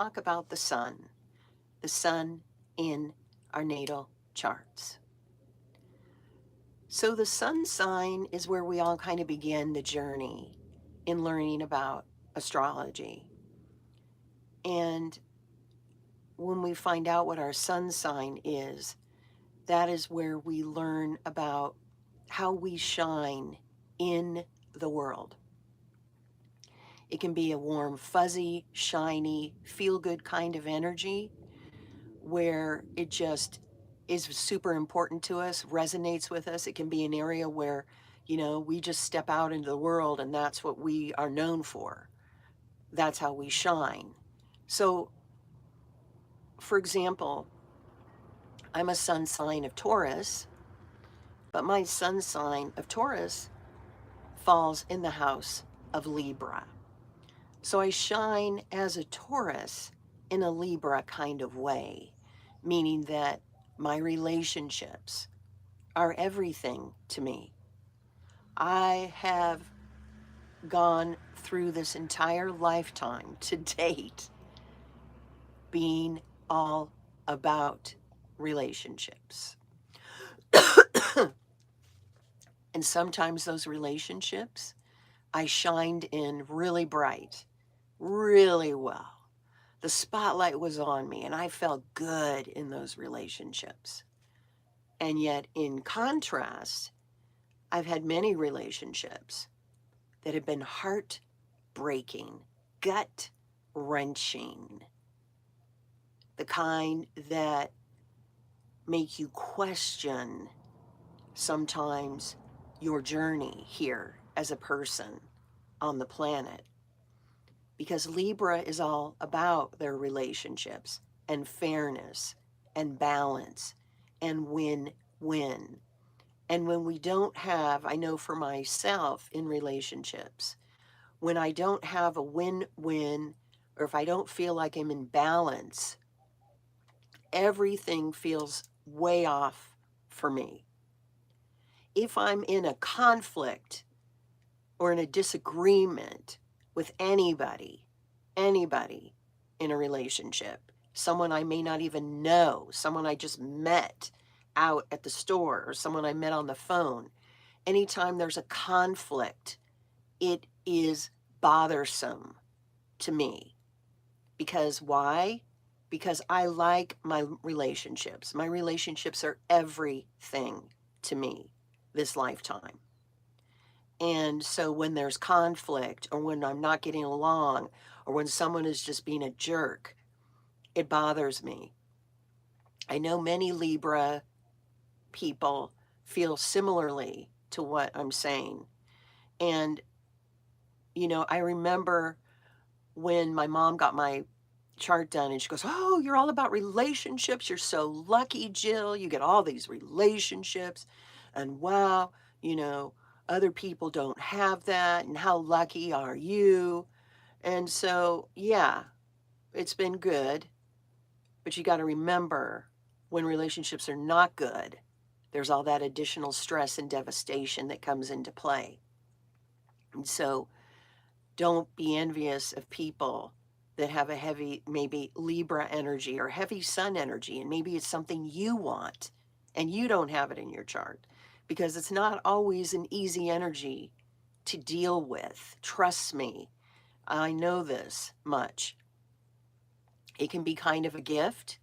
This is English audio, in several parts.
talk about the sun in our natal charts. So, the sun sign is where we all kind of begin the journey in learning about astrology. And when we find out what our sun sign is, that is where we learn about how we shine in the world. It can be a warm, fuzzy, shiny, feel good kind of energy where it just is super important to us, resonates with us. It can be an area where, we just step out into the world and that's what we are known for. That's how we shine. So, for example, I'm a sun sign of Taurus, but my sun sign of Taurus falls in the house of Libra. So I shine as a Taurus in a Libra kind of way, meaning that my relationships are everything to me. I have gone through this entire lifetime to date being all about relationships. And sometimes those relationships I shined in really bright, really well. The spotlight was on me and I felt good in those relationships. And yet, in contrast, I've had many relationships that have been heartbreaking, gut wrenching, the kind that make you question sometimes your journey here as a person on the planet. Because Libra is all about their relationships and fairness and balance and win-win. And when we don't have, I know for myself in relationships, when I don't have a win-win, or if I don't feel like I'm in balance, everything feels way off for me. If I'm in a conflict or in a disagreement with anybody in a relationship, someone I may not even know, someone I just met out at the store, or someone I met on the phone, anytime there's a conflict, it is bothersome to me. Because why? Because I like my relationships. My relationships are everything to me this lifetime. And so when there's conflict, or when I'm not getting along, or when someone is just being a jerk, it bothers me. I know many Libra people feel similarly to what I'm saying. And, I remember when my mom got my chart done and she goes, "Oh, you're all about relationships. You're so lucky, Jill. You get all these relationships. And wow, other people don't have that. And how lucky are you?" And so, yeah, it's been good. But you got to remember, when relationships are not good, there's all that additional stress and devastation that comes into play. And so don't be envious of people that have a heavy, maybe Libra energy or heavy sun energy, and maybe it's something you want and you don't have it in your chart, because it's not always an easy energy to deal with. Trust me, I know this much. It can be kind of a gift,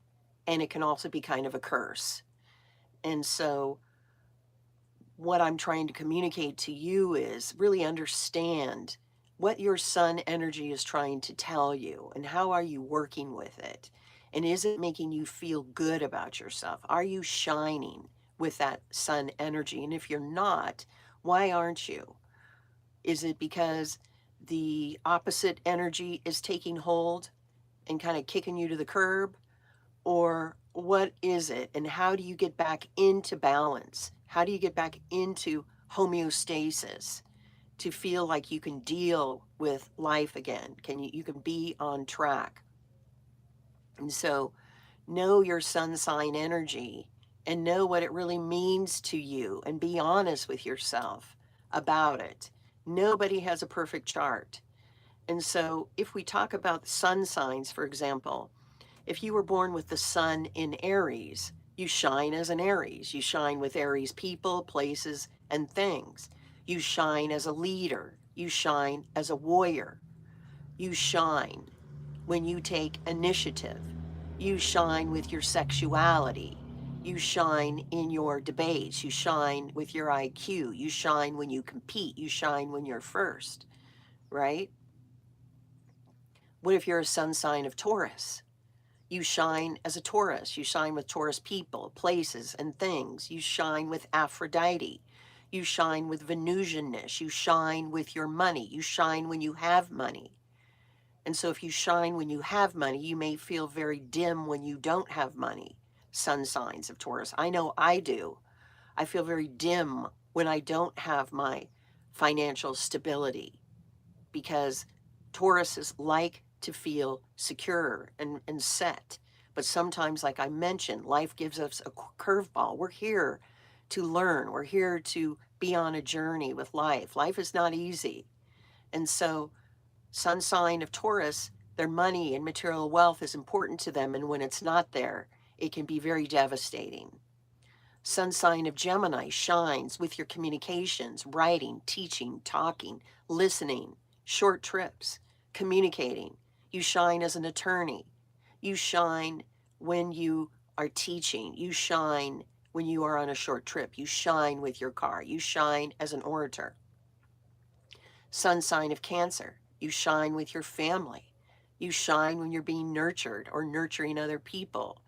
and it can also be kind of a curse. And so what I'm trying to communicate to you is really understand what your sun energy is trying to tell you, and how are you working with it? And is it making you feel good about yourself? Are you shining with that sun energy? And if you're not, why aren't you? Is it because the opposite energy is taking hold and kind of kicking you to the curb? Or what is it? And how do you get back into balance? How do you get back into homeostasis to feel like you can deal with life again? You can be on track? And so know your sun sign energy and know what it really means to you, and be honest with yourself about it. Nobody has a perfect chart. And so if we talk about sun signs, for example, if you were born with the sun in Aries, you shine as an Aries. You shine with Aries people, places, and things. You shine as a leader. You shine as a warrior. You shine when you take initiative. You shine with your sexuality. You shine in your debates. You shine with your IQ. You shine when you compete. You shine when you're first, right? What if you're a sun sign of Taurus? You shine as a Taurus. You shine with Taurus people, places, and things. You shine with Aphrodite. You shine with Venusianness. You shine with your money. You shine when you have money. And so if you shine when you have money, you may feel very dim when you don't have money. Sun signs of Taurus. I know I do. I feel very dim when I don't have my financial stability because Tauruses like to feel secure and set. But sometimes, like I mentioned, life gives us a curveball. We're here to learn. We're here to be on a journey with life. Life is not easy. And so sun sign of Taurus, their money and material wealth is important to them. And when it's not there, it can be very devastating. Sun sign of Gemini shines with your communications, writing, teaching, talking, listening, short trips, communicating. You shine as an attorney. You shine when you are teaching. You shine when you are on a short trip. You shine with your car. You shine as an orator. Sun sign of Cancer. You shine with your family. You shine when you're being nurtured or nurturing other people.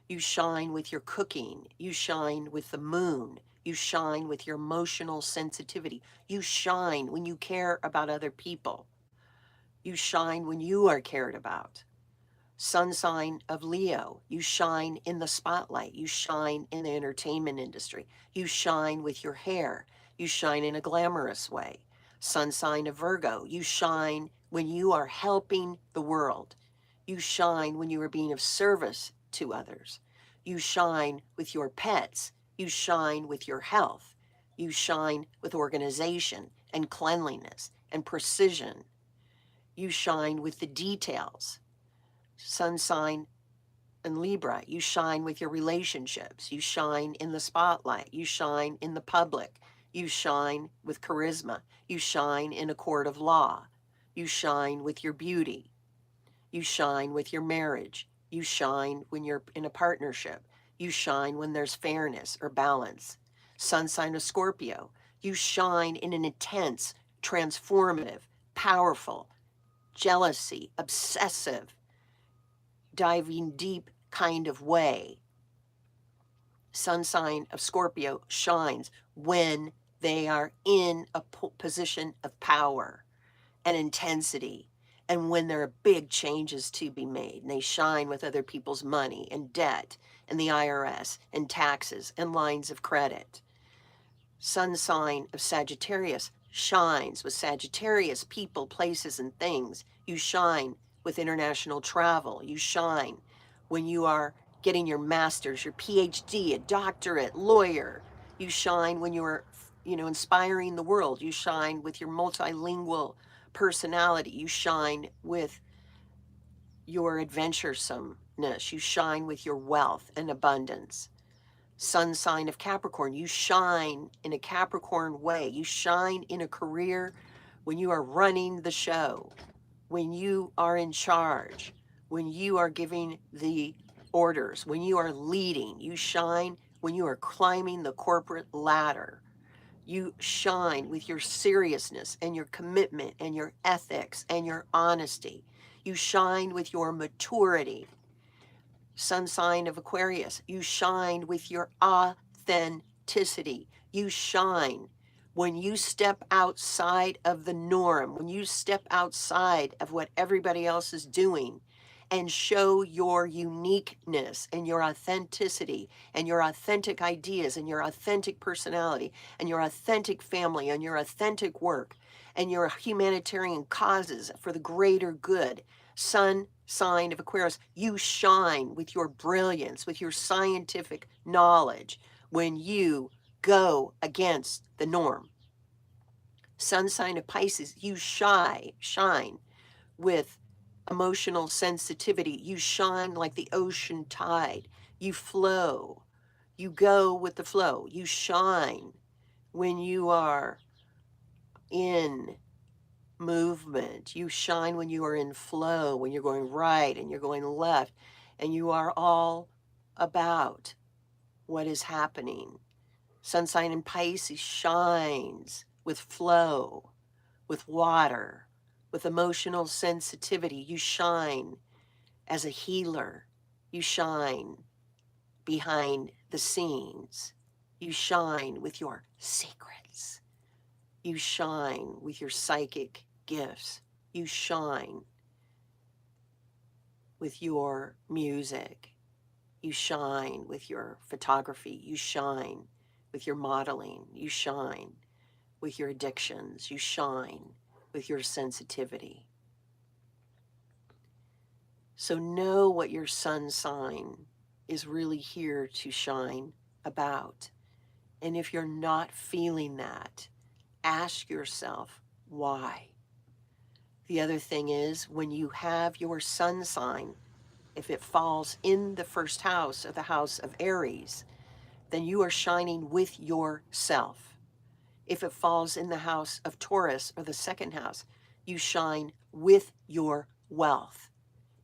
You shine with your cooking. You shine with the moon. You shine with your emotional sensitivity. You shine when you care about other people. You shine when you are cared about. Sun sign of Leo. You shine in the spotlight. You shine in the entertainment industry. You shine with your hair. You shine in a glamorous way. Sun sign of Virgo. You shine when you are helping the world. You shine when you are being of service to others. You shine with your pets. You shine with your health. You shine with organization and cleanliness and precision. You shine with the details. Sun sign and Libra, you shine with your relationships. You shine in the spotlight. You shine in the public. You shine with charisma. You shine in a court of law. You shine with your beauty. You shine with your marriage. You shine when you're in a partnership. You shine when there's fairness or balance. Sun sign of Scorpio, you shine in an intense, transformative, powerful, jealousy, obsessive, diving deep kind of way. Sun sign of Scorpio shines when they are in a position of power and intensity, and when there are big changes to be made, and they shine with other people's money and debt and the IRS and taxes and lines of credit. Sun sign of Sagittarius shines with Sagittarius people, places, and things. You shine with international travel. You shine when you are getting your master's, your PhD, a doctorate, lawyer. You shine when you are, inspiring the world. You shine with your multilingual personality. You shine with your adventuresomeness. You shine with your wealth and abundance. Sun sign of Capricorn, you shine in a Capricorn way. You shine in a career when you are running the show, when you are in charge, when you are giving the orders, when you are leading. You shine when you are climbing the corporate ladder. You shine with your seriousness and your commitment and your ethics and your honesty. You shine with your maturity. Sun sign of Aquarius, you shine with your authenticity. You shine when you step outside of the norm, when you step outside of what everybody else is doing and show your uniqueness and your authenticity and your authentic ideas and your authentic personality and your authentic family and your authentic work and your humanitarian causes for the greater good. Sun sign of Aquarius, you shine with your brilliance, with your scientific knowledge when you go against the norm. Sun sign of Pisces, you shine with emotional sensitivity. You shine like the ocean tide. You flow. You go with the flow. You shine when you are in movement. You shine when you are in flow, when you're going right and you're going left, and you are all about what is happening. Sun sign in Pisces shines with flow, with water, with emotional sensitivity. You shine as a healer. You shine behind the scenes. You shine with your secrets. You shine with your psychic gifts. You shine with your music. You shine with your photography. You shine with your modeling. You shine with your addictions. You shine with your sensitivity. So know what your sun sign is really here to shine about. And if you're not feeling that, ask yourself why. The other thing is, when you have your sun sign, if it falls in the first house of the house of Aries, then you are shining with yourself. If it falls in the house of Taurus or the second house, you shine with your wealth.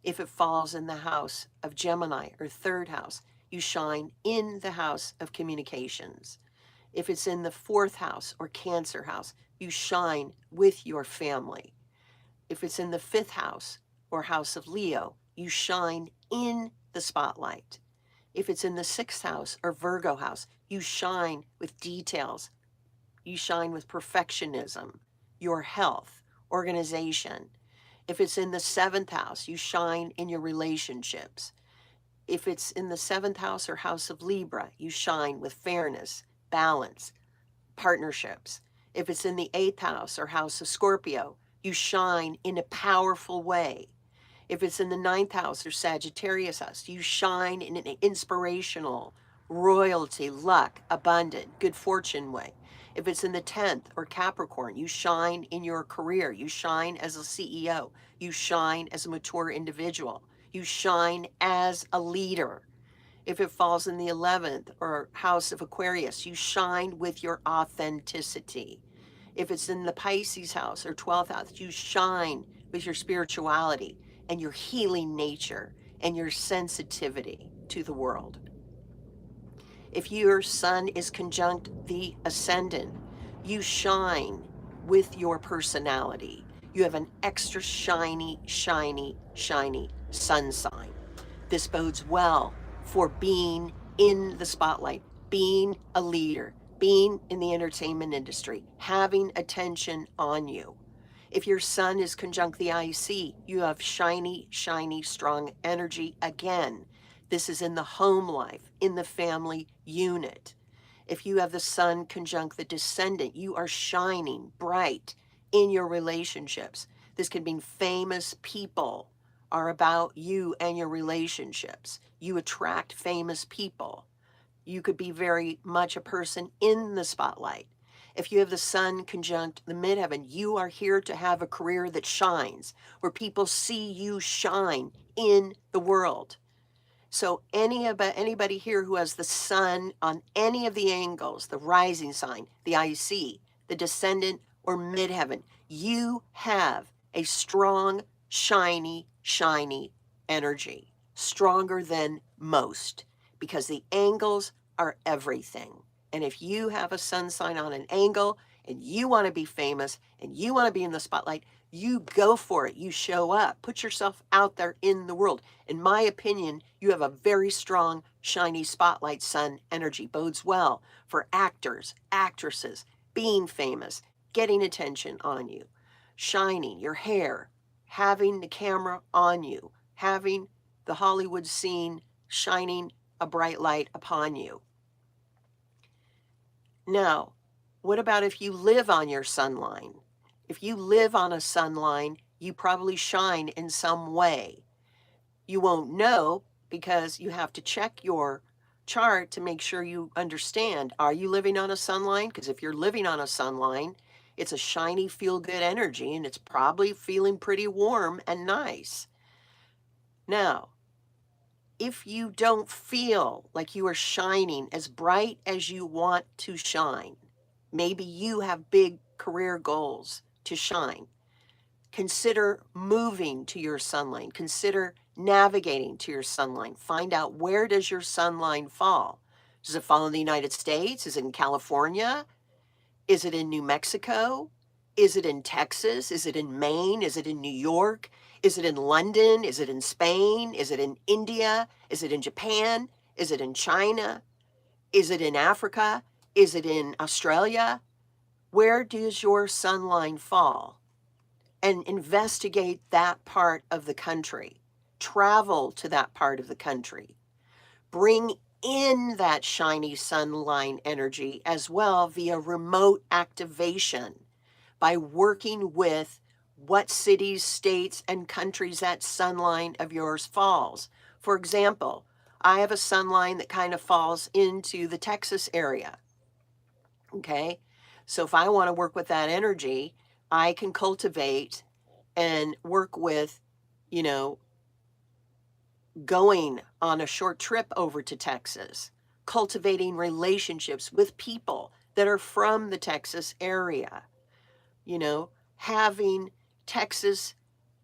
If it falls in the house of Gemini or third house, you shine in the house of communications. If it's in the fourth house or Cancer house, you shine with your family. If it's in the fifth house or house of Leo, you shine in the spotlight. If it's in the sixth house or Virgo house, you shine with details. You shine with perfectionism, your health, organization. If it's in the seventh house, you shine in your relationships. If it's in the seventh house or house of Libra, you shine with fairness, balance, partnerships. If it's in the eighth house or house of Scorpio, you shine in a powerful way. If it's in the ninth house or Sagittarius house, you shine in an inspirational, royalty, luck, abundant, good fortune way. If it's in the 10th or Capricorn, you shine in your career. You shine as a CEO. You shine as a mature individual. You shine as a leader. If it falls in the 11th or house of Aquarius, you shine with your authenticity. If it's in the Pisces house or 12th house, you shine with your spirituality and your healing nature and your sensitivity to the world. If your sun is conjunct the ascendant, you shine with your personality. You have an extra shiny, shiny, shiny sun sign. This bodes well for being in the spotlight, being a leader, being in the entertainment industry, having attention on you. If your sun is conjunct the IC, you have shiny, shiny, strong energy again. This is in the home life, in the family unit. If you have the sun conjunct the descendant, you are shining bright in your relationships. This can mean famous people are about you and your relationships. You attract famous people. You could be very much a person in the spotlight. If you have the sun conjunct the midheaven, you are here to have a career that shines, where people see you shine in the world. So anybody here who has the sun on any of the angles, the rising sign, the IC, the descendant, or midheaven, you have a strong, shiny, shiny energy, stronger than most, because the angles are everything. And if you have a sun sign on an angle and you want to be famous and you want to be in the spotlight, you go for it. You show up. Put yourself out there in the world. In my opinion, you have a very strong, shiny spotlight sun energy. Bodes well for actors, actresses, being famous, getting attention on you, shining your hair, having the camera on you, having the Hollywood scene shining a bright light upon you. Now, what about if you live on your sun line? If you live on a sun line, you probably shine in some way. You won't know because you have to check your chart to make sure you understand. Are you living on a sun line? Because if you're living on a sun line It's a shiny, feel-good energy, and it's probably feeling pretty warm and nice. Now, if you don't feel like you are shining as bright as you want to shine, maybe you have big career goals to shine. Consider moving to your sunline. Consider navigating to your sunline. Find out, where does your sunline fall? Does it fall in the United States? Is it in California? Is it in New Mexico? Is it in Texas? Is it in Maine? Is it in New York? Is it in London? Is it in Spain? Is it in India? Is it in Japan? Is it in China? Is it in Africa? Is it in Australia? Where does your sunline fall? And investigate that part of the country. Travel to that part of the country. Bring in that shiny sunline energy as well via remote activation by working with what cities, states, and countries that sunline of yours falls. For example, I have a sunline that kind of falls into the Texas area. Okay. So if I want to work with that energy, I can cultivate and work with, you know, going on a short trip over to Texas, cultivating relationships with people that are from the Texas area, having Texas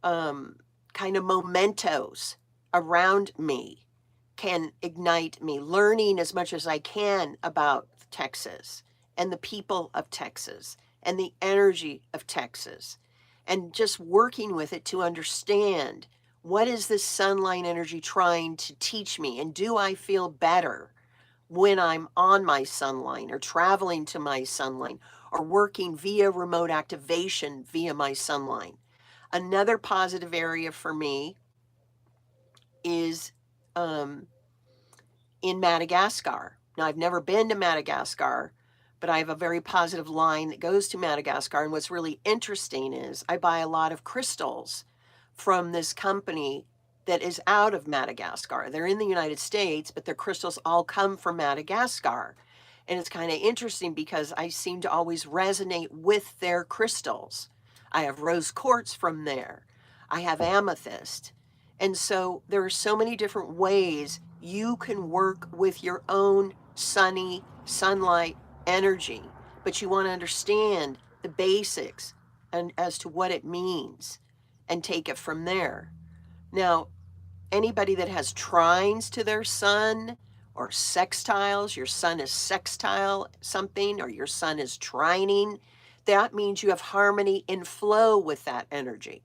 kind of mementos around me can ignite me, learning as much as I can about Texas and the people of Texas and the energy of Texas, and just working with it to understand, what is this sunline energy trying to teach me? And do I feel better when I'm on my sunline or traveling to my sunline or working via remote activation via my sunline? Another positive area for me is in Madagascar. Now, I've never been to Madagascar, but I have a very positive line that goes to Madagascar. And what's really interesting is I buy a lot of crystals from this company that is out of Madagascar. They're in the United States, but their crystals all come from Madagascar. And it's kind of interesting because I seem to always resonate with their crystals. I have rose quartz from there. I have amethyst. And so there are so many different ways you can work with your own sunny sunlight energy, but you want to understand the basics and as to what it means and take it from there. Now, anybody that has trines to their sun or sextiles, your sun is sextile something, or your sun is trining, that means you have harmony and flow with that energy.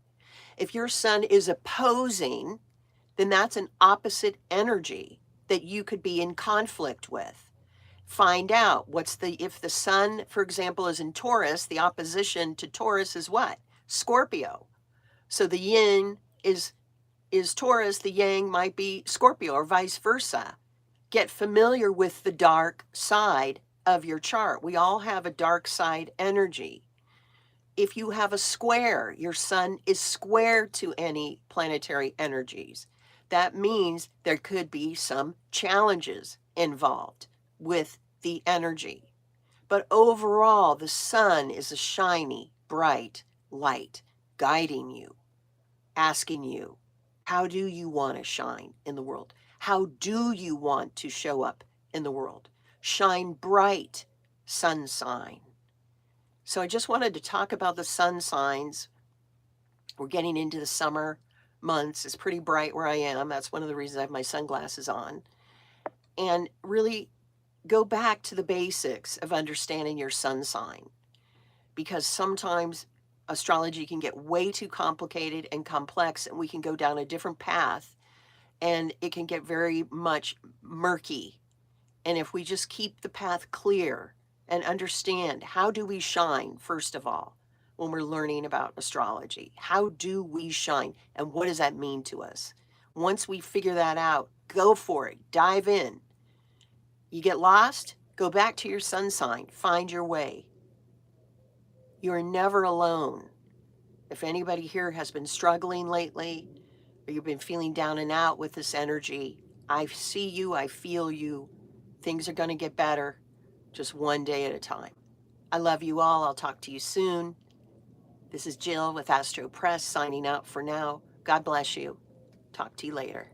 If your sun is opposing, then that's an opposite energy that you could be in conflict with. Find out if the sun, for example, is in Taurus, the opposition to Taurus is what? Scorpio. So the yin is Taurus, the yang might be Scorpio, or vice versa. Get familiar with the dark side of your chart. We all have a dark side energy. If you have a square, your sun is square to any planetary energies. That means there could be some challenges involved with the energy. But overall, the sun is a shiny, bright light guiding you, asking you, how do you want to shine in the world? How do you want to show up in the world? Shine bright, sun sign. So I just wanted to talk about the sun signs. We're getting into the summer months. It's pretty bright where I am. That's one of the reasons I have my sunglasses on. And really go back to the basics of understanding your sun sign, because sometimes astrology can get way too complicated and complex, and we can go down a different path, and it can get very much murky. And if we just keep the path clear and understand, how do we shine, first of all, when we're learning about astrology? How do we shine, and what does that mean to us? Once we figure that out, go for it. Dive in. You get lost? Go back to your sun sign. Find your way. You are never alone. If anybody here has been struggling lately, or you've been feeling down and out with this energy, I see you, I feel you. Things are going to get better, just one day at a time. I love you all. I'll talk to you soon. This is Jill with Astro Press signing out for now. God bless you. Talk to you later.